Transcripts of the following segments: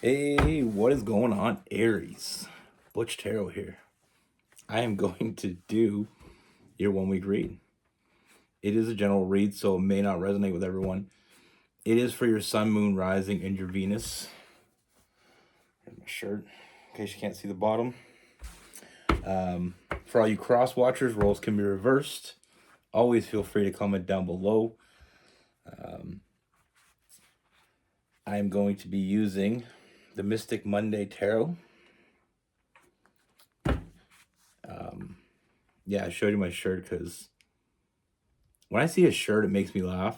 Hey, what is going on, Aries? Butch Tarot here. I am going to do your 1 week read. It is a general read, so it may not resonate with everyone. It is for your sun, moon, rising, and your Venus. Here's my shirt, in case you can't see the bottom. For all you cross watchers, roles can be reversed. Always feel free to comment down below. I am going to be using the Mystic Monday Tarot. Yeah, I showed you my shirt because when I see a shirt, it makes me laugh.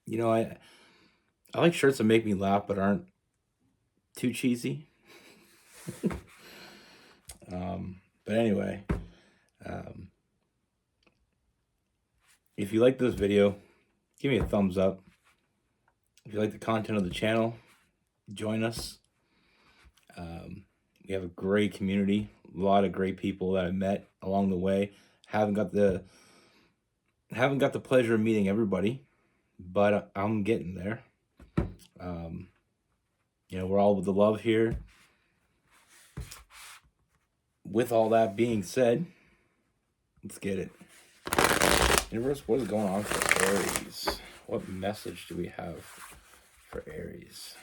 You know, I like shirts that make me laugh but aren't too cheesy. But anyway, if you like this video, give me a thumbs up. If you like the content of the channel, join us. We have a great community, a lot of great people that I met along the way. Haven't got the pleasure of meeting everybody, but I'm getting there. You know, we're all with the love here. With all that being said, let's get it. Universe, what is going on for Aries? What message do we have for Aries?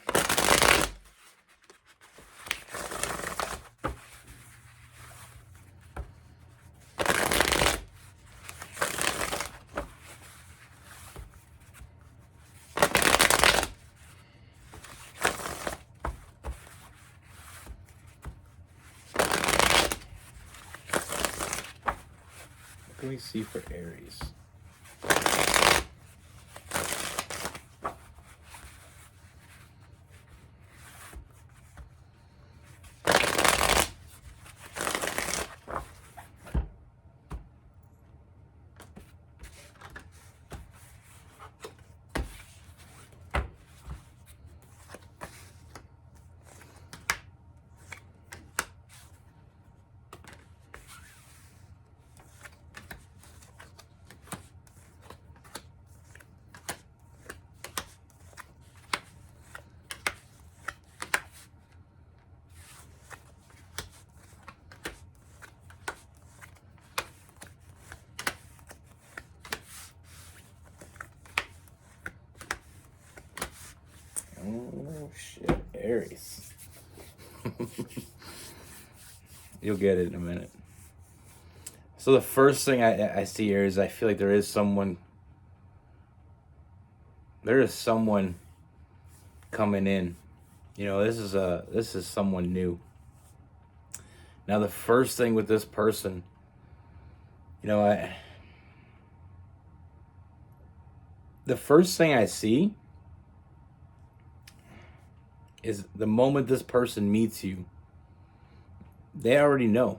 What can we see for Aries? Oh shit, Aries. You'll get it in a minute. So the first thing I see here is I feel like there is someone coming in. You know, this is someone new. Now the first thing with this person, you know, the first thing I see is the moment this person meets you, they already know.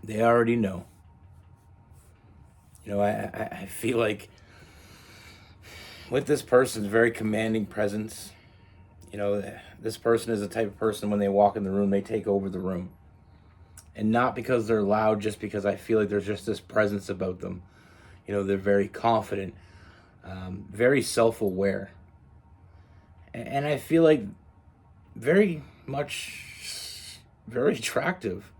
They already know. You know, I feel like with this person's very commanding presence, you know, this person is the type of person when they walk in the room, they take over the room. And not because they're loud, just because I feel like there's just this presence about them. You know, they're very confident, very self-aware. And I feel like very attractive.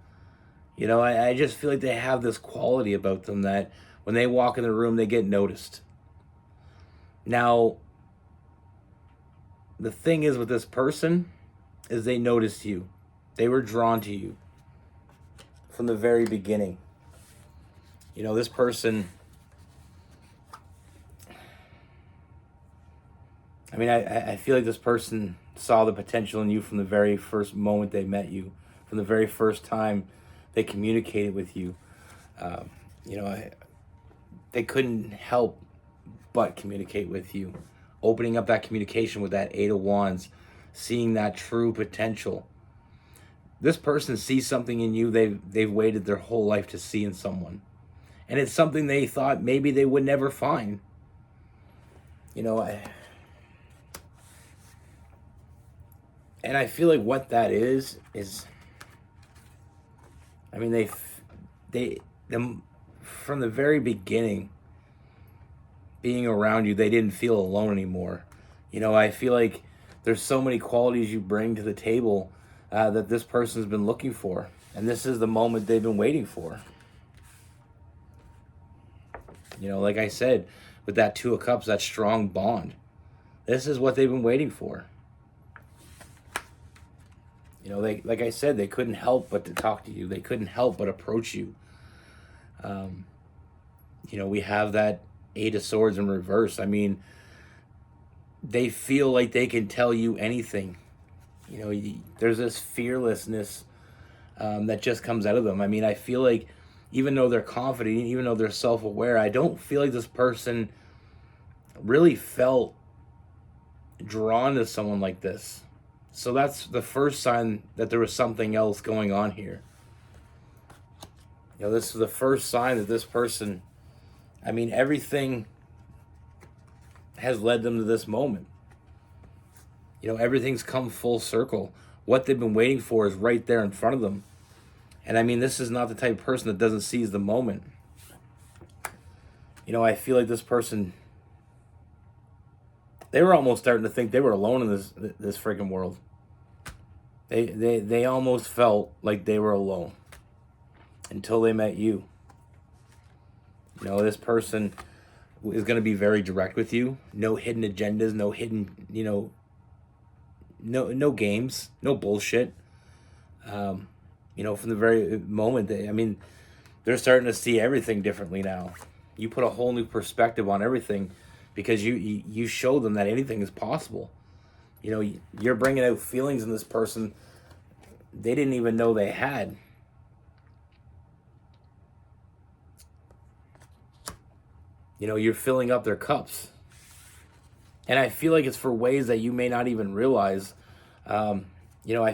You know, I just feel like they have this quality about them that when they walk in the room, they get noticed. Now, the thing is with this person is they noticed you. They were drawn to you from the very beginning. You know, this person, I mean, I feel like this person saw the potential in you from the very first moment they met you, from the very first time they communicated with you. You know, they couldn't help but communicate with you. Opening up that communication with that Eight of Wands, seeing that true potential. This person sees something in you they've waited their whole life to see in someone. And it's something they thought maybe they would never find. You know, and I feel like what that is, I mean, they from the very beginning, being around you, they didn't feel alone anymore. You know, I feel like there's so many qualities you bring to the table that this person's been looking for. And this is the moment they've been waiting for. Like I said, with that Two of Cups, that strong bond. This is what they've been waiting for. Like I said, they couldn't help but to talk to you. They couldn't help but approach you. We have that Eight of Swords in reverse. I mean, they feel like they can tell you anything. There's this fearlessness that just comes out of them. I mean, I feel like even though they're confident, even though they're self-aware, I don't feel like this person really felt drawn to someone like this. So that's the first sign that there was something else going on here. This is the first sign that this person, I mean, everything has led them to this moment. Everything's come full circle. What they've been waiting for is right there in front of them. And I mean, this is not the type of person that doesn't seize the moment. I feel like this person, they were almost starting to think they were alone in this freaking world. They almost felt like they were alone until they met you. This person is going to be very direct with you. No hidden agendas, no hidden, no games, no bullshit. From the very moment they're starting to see everything differently now. You put a whole new perspective on everything because you show them that anything is possible. You're bringing out feelings in this person they didn't even know they had. You're filling up their cups. And I feel like it's for ways that you may not even realize. I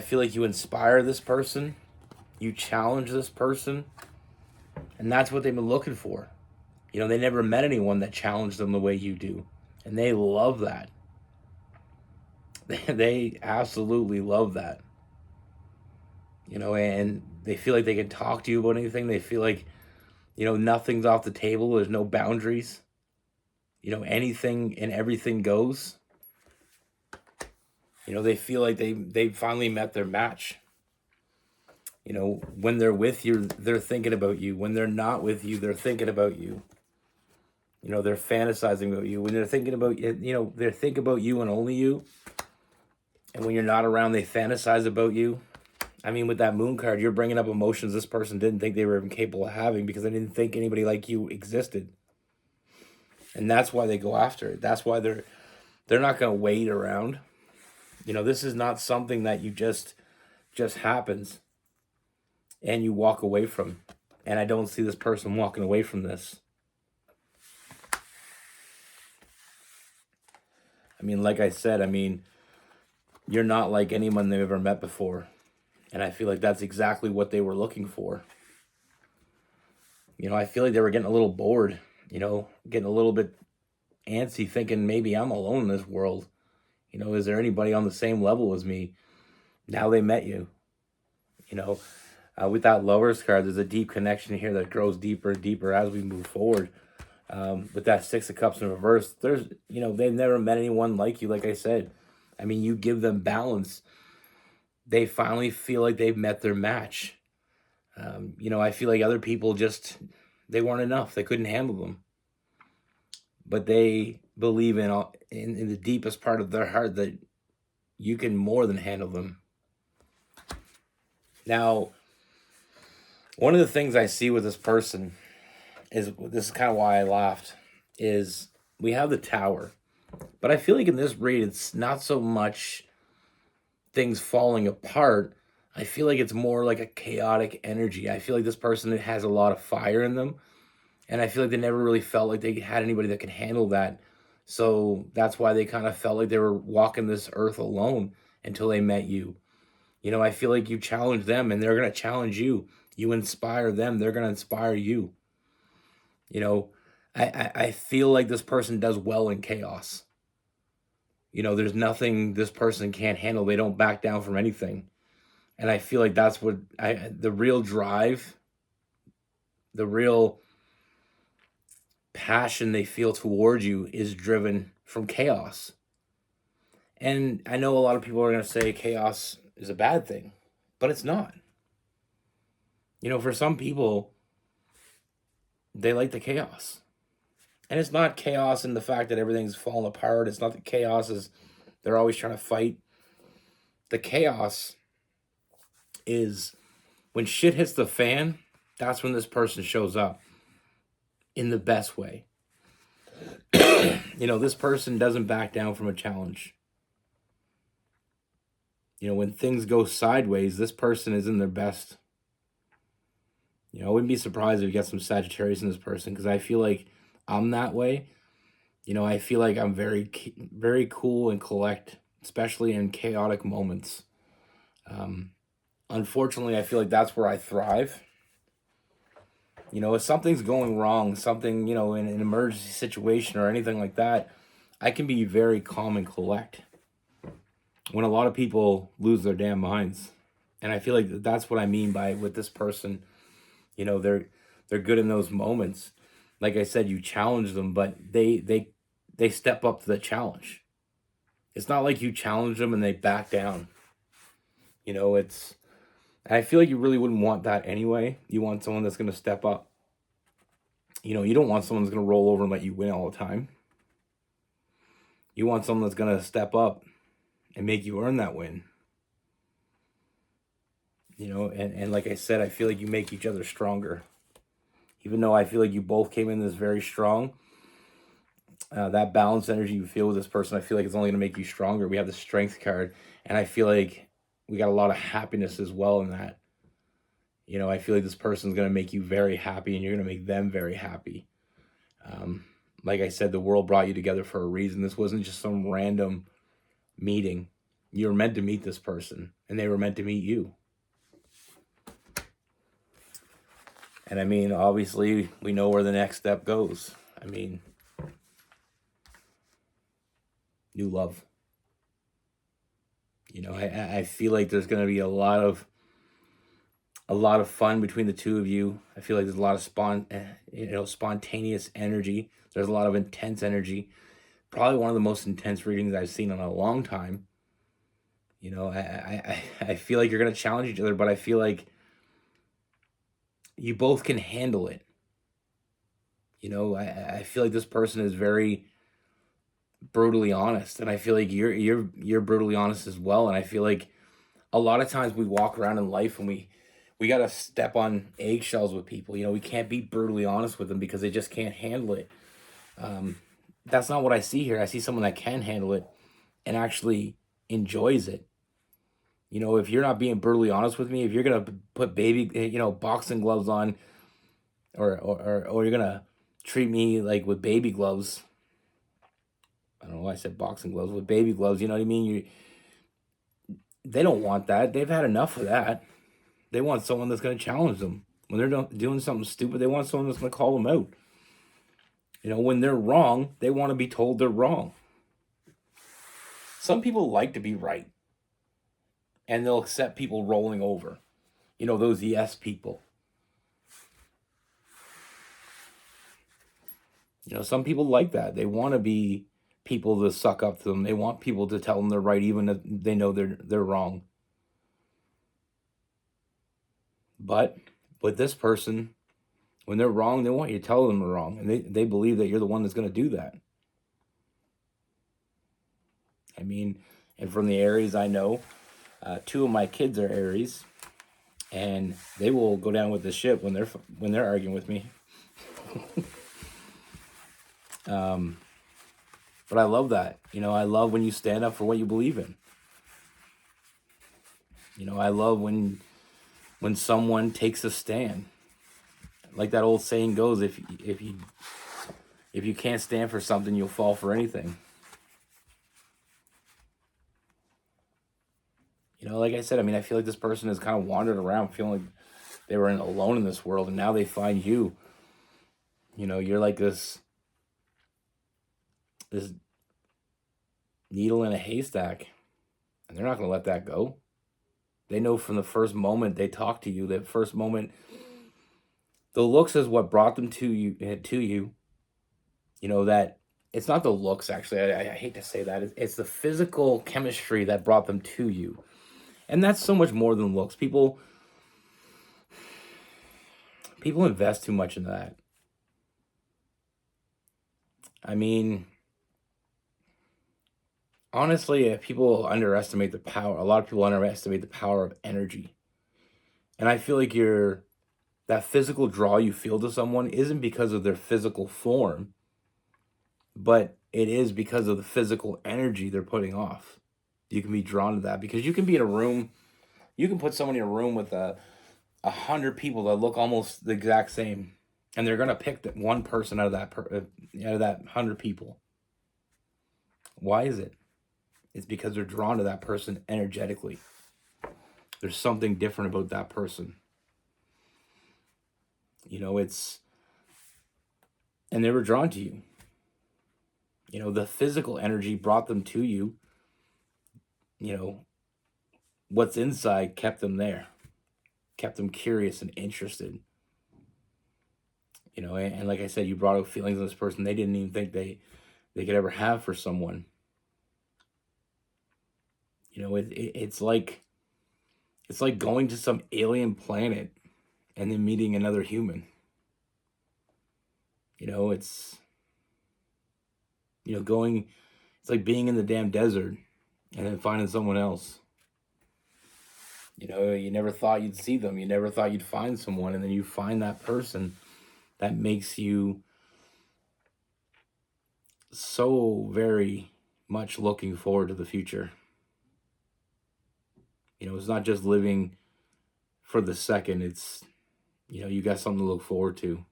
feel like you inspire this person. You challenge this person. And that's what they've been looking for. They never met anyone that challenged them the way you do. And they love that. They absolutely love that. And they feel like they can talk to you about anything. They feel like, nothing's off the table. There's no boundaries. Anything and everything goes. They feel like they finally met their match. When they're with you, they're thinking about you. When they're not with you, they're thinking about you. They're fantasizing about you. When they're thinking about you, they think about you and only you. And when you're not around, they fantasize about you. I mean, with that Moon card, you're bringing up emotions this person didn't think they were even capable of having because they didn't think anybody like you existed. And that's why they go after it. That's why they're not going to wait around. This is not something that you just happens and you walk away from. And I don't see this person walking away from this. I mean, like I said, you're not like anyone they've ever met before. And I feel like that's exactly what they were looking for. I feel like they were getting a little bored, getting a little bit antsy, thinking maybe I'm alone in this world. Is there anybody on the same level as me? Now they met you. With that Lovers card, there's a deep connection here that grows deeper and deeper as we move forward. With that Six of Cups in reverse, there's, they've never met anyone like you, like I said. You give them balance. They finally feel like they've met their match. I feel like other people they weren't enough. They couldn't handle them. But they believe in the deepest part of their heart that you can more than handle them. Now, one of the things I see with this person is, this is kind of why I laughed, is we have the Tower. But I feel like in this read, it's not so much things falling apart. I feel like it's more like a chaotic energy. I feel like this person has a lot of fire in them. And I feel like they never really felt like they had anybody that could handle that. So that's why they kind of felt like they were walking this earth alone until they met you. I feel like you challenge them and they're going to challenge you. You inspire them, they're going to inspire you. I feel like this person does well in chaos. There's nothing this person can't handle. They don't back down from anything. And I feel like that's what the real drive, the real passion they feel towards you is driven from chaos. And I know a lot of people are going to say chaos is a bad thing, but it's not. For some people, they like the chaos. And it's not chaos in the fact that everything's falling apart. It's not that chaos is they're always trying to fight. The chaos is when shit hits the fan, that's when this person shows up in the best way. This person doesn't back down from a challenge. When things go sideways, this person is in their best. I wouldn't be surprised if you get some Sagittarius in this person, because I feel like I'm that way. I feel like I'm very, very cool and collect, especially in chaotic moments. Unfortunately, I feel like that's where I thrive. If something's going wrong, something, in an emergency situation or anything like that, I can be very calm and collect. When a lot of people lose their damn minds. And I feel like that's what I mean by with this person. They're good in those moments. Like I said, you challenge them, but they step up to the challenge. It's not like you challenge them and they back down. I feel like you really wouldn't want that anyway. You want someone that's going to step up. You don't want someone that's going to roll over and let you win all the time. You want someone that's going to step up and make you earn that win. And like I said, I feel like you make each other stronger. Even though I feel like you both came in this very strong, that balanced energy you feel with this person, I feel like it's only going to make you stronger. We have the strength card, and I feel like we got a lot of happiness as well in that. I feel like this person's going to make you very happy, and you're going to make them very happy. Like I said, the world brought you together for a reason. This wasn't just some random meeting. You were meant to meet this person, and they were meant to meet you. And obviously, we know where the next step goes. New love. I feel like there's going to be a lot of fun between the two of you. I feel like there's a lot of spontaneous energy. There's a lot of intense energy. Probably one of the most intense readings I've seen in a long time. I feel like you're going to challenge each other, but I feel like you both can handle it. I feel like this person is very brutally honest, and I feel like you're brutally honest as well. And I feel like a lot of times we walk around in life and we got to step on eggshells with people. We can't be brutally honest with them because they just can't handle it. That's not what I see here. I see someone that can handle it and actually enjoys it. If you're not being brutally honest with me, if you're gonna put boxing gloves on, or you're gonna treat me like with baby gloves. I don't know why I said boxing gloves, with baby gloves. You know what I mean? They don't want that. They've had enough of that. They want someone that's gonna challenge them when they're doing something stupid. They want someone that's gonna call them out. When they're wrong, they want to be told they're wrong. Some people like to be right, and they'll accept people rolling over. Those yes people. Some people like that. They want to be people to suck up to them. They want people to tell them they're right, even if they know they're wrong. But with this person, when they're wrong, they want you to tell them they're wrong, and they believe that you're the one that's going to do that. And from the Aries I know, 2 of my kids are Aries, and they will go down with the ship when they're arguing with me. But I love that. I love when you stand up for what you believe in. I love when someone takes a stand. Like that old saying goes, if you can't stand for something, you'll fall for anything. Like I said, I feel like this person has kind of wandered around feeling like they were alone in this world, and now they find you. You're like this needle in a haystack, and they're not going to let that go. They know from the first moment they talk to you, that first moment, the looks is what brought them to you, that it's not the looks, actually. I hate to say that. It's the physical chemistry that brought them to you. And that's so much more than looks. People invest too much in that. I mean, honestly, if people underestimate the power, a lot of people underestimate the power of energy. And I feel like that physical draw you feel to someone isn't because of their physical form, but it is because of the physical energy they're putting off. You can be drawn to that because you can be in a room, you can put someone in a room with 100 people that look almost the exact same, and they're gonna pick one person out of out of that 100 people. Why is it? It's because they're drawn to that person energetically. There's something different about that person. It's, and they were drawn to you. The physical energy brought them to you. You know, what's inside kept them there, kept them curious and interested. And like I said, you brought out feelings in this person they didn't even think they could ever have for someone. It's like going to some alien planet and then meeting another human. It's going. It's like being in the damn desert and then finding someone else. You never thought you'd see them. You never thought you'd find someone, and then you find that person that makes you so very much looking forward to the future. It's not just living for the second. It's, you got something to look forward to,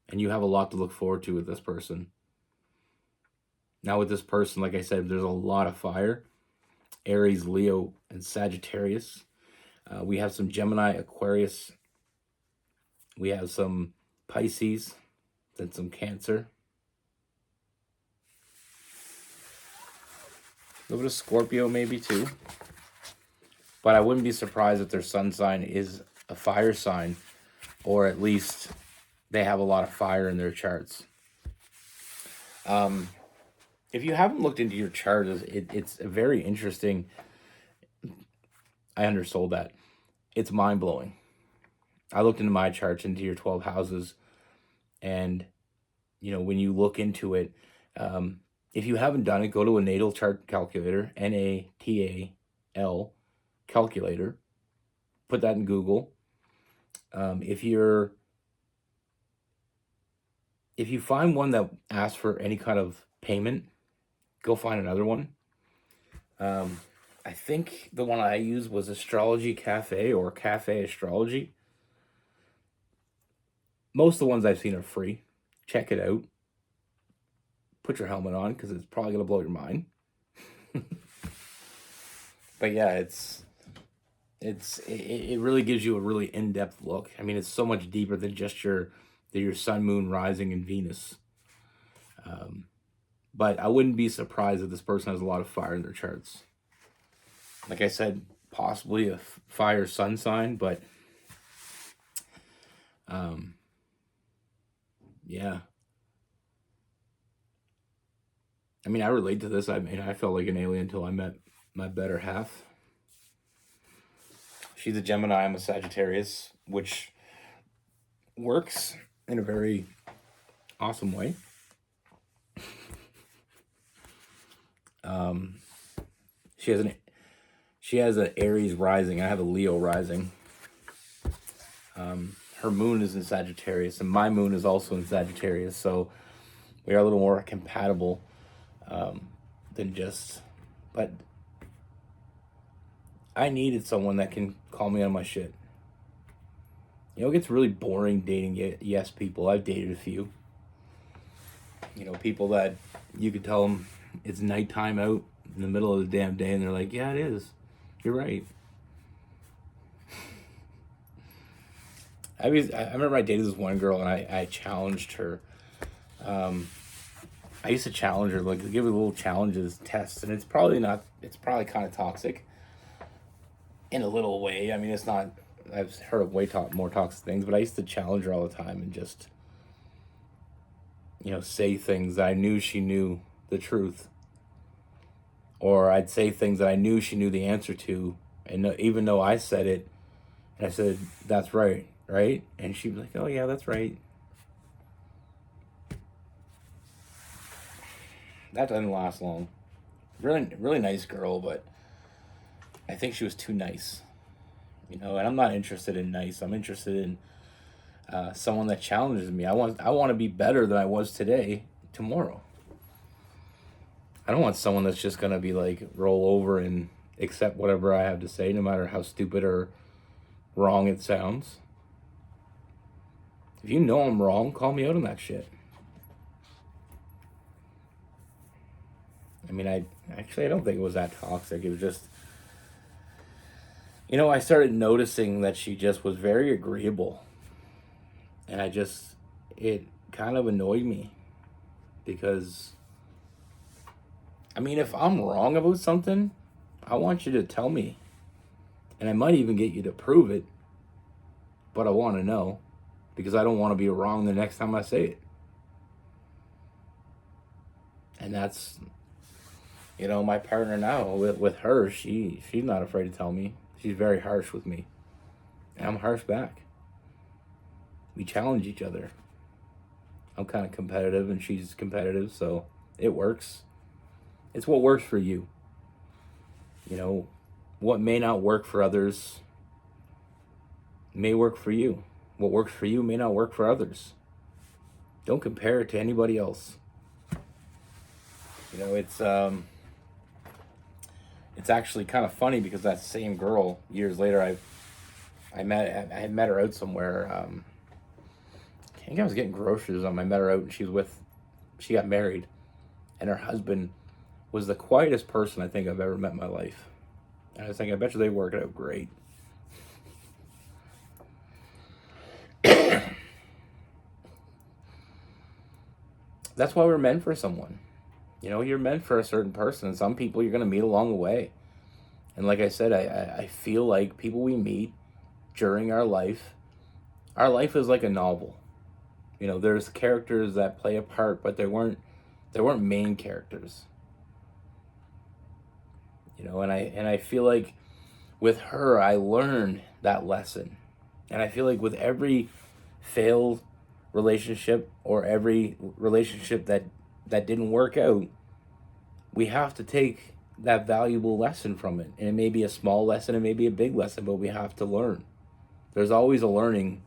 and you have a lot to look forward to with this person. Now with this person, like I said, there's a lot of fire. Aries, Leo, and Sagittarius. We have some Gemini, Aquarius. We have some Pisces, then some Cancer. A little bit of Scorpio maybe too. But I wouldn't be surprised if their sun sign is a fire sign, or at least they have a lot of fire in their charts. If you haven't looked into your chart, it's very interesting. I undersold that. It's mind-blowing. I looked into my charts, into your 12 houses, and when you look into it, if you haven't done it, go to a natal chart calculator, NATAL calculator. Put that in Google. If you find one that asks for any kind of payment, go find another one. I think the one I used was Astrology Cafe or Cafe Astrology. Most of the ones I've seen are free. Check it out. Put your helmet on because it's probably going to blow your mind. But yeah, it really gives you a really in-depth look. I mean, it's so much deeper than just your sun, moon, rising, and Venus. But I wouldn't be surprised if this person has a lot of fire in their charts. Like I said, possibly a fire sun sign, but yeah. I mean, I relate to this. I felt like an alien until I met my better half. She's a Gemini, I'm a Sagittarius, which works in a very awesome way. She has an Aries rising. I have a Leo rising. Her moon is in Sagittarius, and my moon is also in Sagittarius. So we are a little more compatible than just. But I needed someone that can call me on my shit. It gets really boring dating yes people. I've dated a few. People that you could tell them it's nighttime out in the middle of the damn day, and they're like, yeah, it is. You're right. I remember I dated this one girl, and I challenged her. I used to challenge her, like give her little challenges, tests, and it's probably kind of toxic in a little way. I mean, it's not. I've heard of more toxic things, but I used to challenge her all the time and just, say things that I knew she knew the truth. Or I'd say things that I knew she knew the answer to. And even though I said it, and I said, that's right, right? And she'd be like, oh yeah, that's right. That didn't last long. Really, really nice girl, but I think she was too nice. And I'm not interested in nice. I'm interested in someone that challenges me. I want to be better than I was today, tomorrow. I don't want someone that's just gonna be like roll over and accept whatever I have to say, no matter how stupid or wrong it sounds. If you know I'm wrong, call me out on that shit. I mean, I don't think it was that toxic. It was just, I started noticing that she just was very agreeable. And it kind of annoyed me. Because, I mean, if I'm wrong about something, I want you to tell me. And I might even get you to prove it. But I want to know. Because I don't want to be wrong the next time I say it. And that's, my partner now, with her, she's not afraid to tell me. She's very harsh with me. And I'm harsh back. We challenge each other. I'm kind of competitive and she's competitive, so it works. It's what works for you. What may not work for others may work for you. What works for you may not work for others. Don't compare it to anybody else. It's actually kind of funny because that same girl, years later, I had met her out somewhere. I think I was getting groceries. I met her out, and she got married, and her husband was the quietest person I think I've ever met in my life. And I was thinking, I bet you they work it out great. That's why we're meant for someone. You're meant for a certain person. And some people you're going to meet along the way. And like I said, I feel like people we meet during our life is like a novel. There's characters that play a part, but they weren't main characters. And I feel like with her, I learned that lesson. And I feel like with every failed relationship or every relationship that didn't work out, we have to take that valuable lesson from it. And it may be a small lesson, it may be a big lesson, but we have to learn. There's always a learning,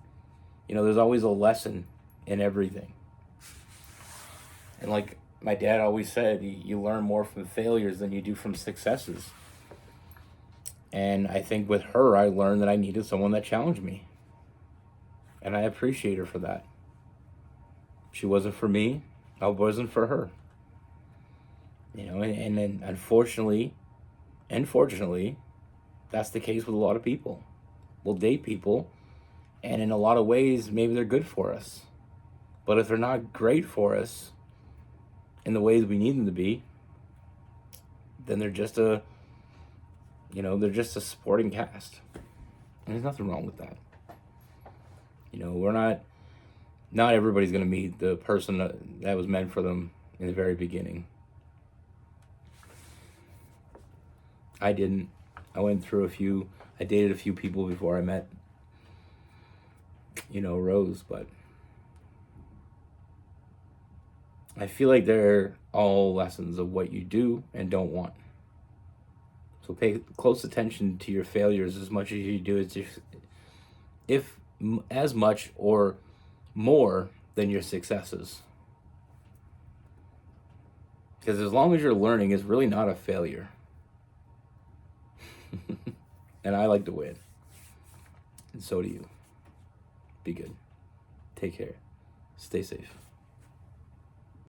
there's always a lesson in everything. And like my dad always said, you learn more from failures than you do from successes. And I think with her, I learned that I needed someone that challenged me. And I appreciate her for that. She wasn't for me, I wasn't for her. And then unfortunately, and fortunately, that's the case with a lot of people. We'll date people, and in a lot of ways, maybe they're good for us. But if they're not great for us in the ways we need them to be, then they're just a supporting cast. And there's nothing wrong with that. We're not everybody's going to meet the person that was meant for them in the very beginning. I didn't. I dated a few people before I met, Rose, but I feel like they're all lessons of what you do and don't want. So pay close attention to your failures as much as you do as much or more than your successes. Because as long as you're learning, it's really not a failure. And I like to win. And so do you. Be good. Take care. Stay safe.